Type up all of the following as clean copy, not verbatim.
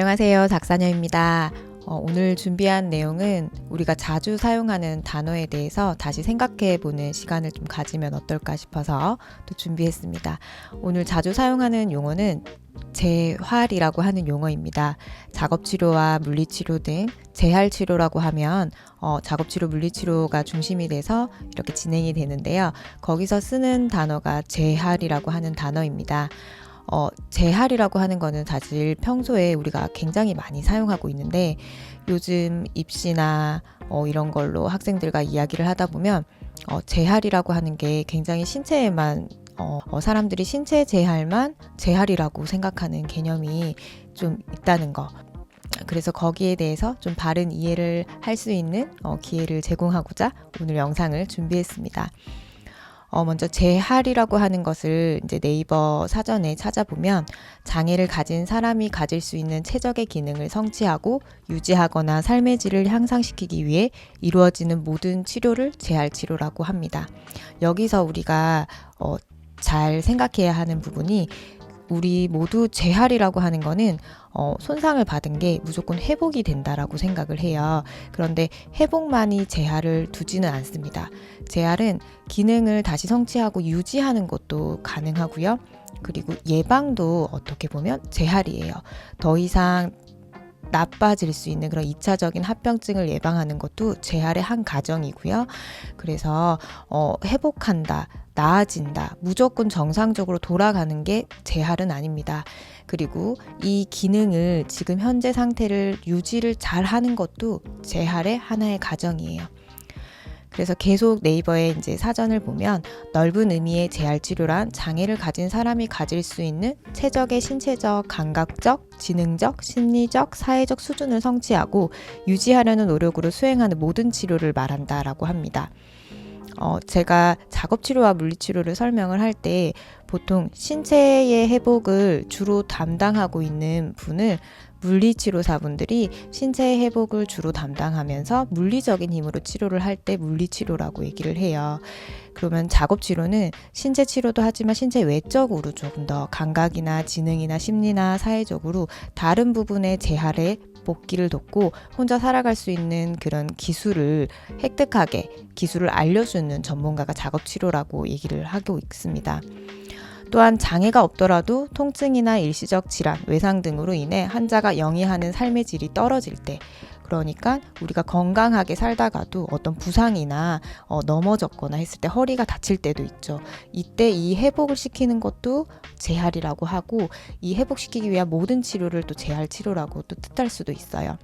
안녕하세요. 작사녀입니다. 오늘 준비한 내용은 우리가 자주 사용하는 단어에 대해서 다시 생각해보는 시간을 좀 가지면 어떨까 싶어서 또 준비했습니다. 오늘 자주 사용하는 용어는 재활이라고 하는 용어입니다. 작업치료와 물리치료 등 재활치료라고 하면 작업치료, 물리치료가 중심이 돼서 이렇게 진행이 되는데요. 거기서 쓰는 단어가 재활이라고 하는 단어입니다. 재활이라고 하는 거는 사실 평소에 우리가 굉장히 많이 사용하고 있는데 요즘 입시나 이런 걸로 학생들과 이야기를 하다 보면 재활이라고 하는 게 굉장히 신체에만 사람들이 신체 재활만 재활이라고 생각하는 개념이 좀 있다는 거. 그래서 거기에 대해서 좀 바른 이해를 할 수 있는 기회를 제공하고자 오늘 영상을 준비했습니다. 먼저 재활이라고 하는 것을 이제 네이버 사전에 찾아보면 장애를 가진 사람이 가질 수 있는 최적의 기능을 성취하고 유지하거나 삶의 질을 향상시키기 위해 이루어지는 모든 치료를 재활치료라고 합니다. 여기서 우리가 잘 생각해야 하는 부분이 우리 모두 재활이라고 하는 거는 손상을 받은 게 무조건 회복이 된다라고 생각을 해요. 그런데 회복만이 재활을 두지는 않습니다. 재활은 기능을 다시 성취하고 유지하는 것도 가능하고요. 그리고 예방도 어떻게 보면 재활이에요. 더 이상 나빠질 수 있는 그런 2차적인 합병증을 예방하는 것도 재활의 한 과정이고요. 그래서 회복한다, 나아진다, 무조건 정상적으로 돌아가는 게 재활은 아닙니다. 그리고 이 기능을 지금 현재 상태를 유지를 잘 하는 것도 재활의 하나의 과정이에요. 그래서 계속 네이버에 이제 사전을 보면 넓은 의미의 재활치료란 장애를 가진 사람이 가질 수 있는 최적의 신체적, 감각적, 지능적, 심리적, 사회적 수준을 성취하고 유지하려는 노력으로 수행하는 모든 치료를 말한다라고 합니다. 제가 작업치료와 물리치료를 설명을 할 때 보통 신체의 회복을 주로 담당하고 있는 분을 물리치료사분들이 신체의 회복을 주로 담당하면서 물리적인 힘으로 치료를 할 때 물리치료라고 얘기를 해요. 그러면 작업치료는 신체 치료도 하지만 신체 외적으로 조금 더 감각이나 지능이나 심리나 사회적으로 다른 부분의 재활에 복귀를 돕고 혼자 살아갈 수 있는 그런 기술을 획득하게 기술을 알려주는 전문가가 작업치료라고 얘기를 하고 있습니다. 또한 장애가 없더라도 통증이나 일시적 질환, 외상 등으로 인해 환자가 영위하는 삶의 질이 떨어질 때, 그러니까 우리가 건강하게 살다가도 어떤 부상이나 넘어졌거나 했을 때 허리가 다칠 때도 있죠. 이때 이 회복을 시키는 것도 재활이라고 하고 이 회복시키기 위한 모든 치료를 또 재활치료라고 또 뜻할 수도 있어요.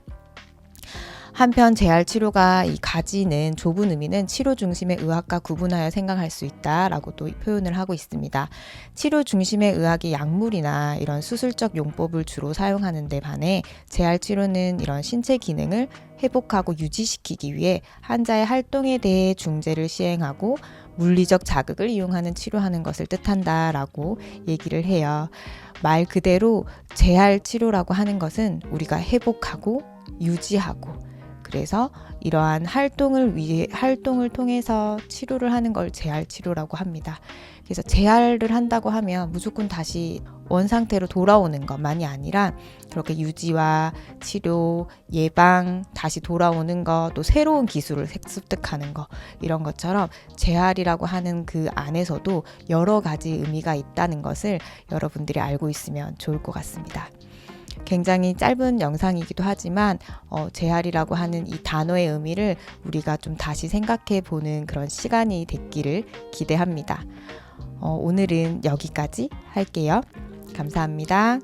한편 재활치료가 이 가지는 좁은 의미는 치료 중심의 의학과 구분하여 생각할 수 있다라고 또 표현을 하고 있습니다. 치료 중심의 의학이 약물이나 이런 수술적 용법을 주로 사용하는 데 반해 재활치료는 이런 신체 기능을 회복하고 유지시키기 위해 환자의 활동에 대해 중재를 시행하고 물리적 자극을 이용하는 치료하는 것을 뜻한다라고 얘기를 해요. 말 그대로 재활치료라고 하는 것은 우리가 회복하고 유지하고 그래서 이러한 활동을 통해서 치료를 하는 걸 재활치료라고 합니다. 그래서 재활을 한다고 하면 무조건 다시 원상태로 돌아오는 것만이 아니라 그렇게 유지와 치료, 예방, 다시 돌아오는 것, 또 새로운 기술을 습득하는 것 이런 것처럼 재활이라고 하는 그 안에서도 여러 가지 의미가 있다는 것을 여러분들이 알고 있으면 좋을 것 같습니다. 굉장히 짧은 영상이기도 하지만 재활이라고 하는 이 단어의 의미를 우리가 좀 다시 생각해 보는 그런 시간이 됐기를 기대합니다. 오늘은 여기까지 할게요. 감사합니다.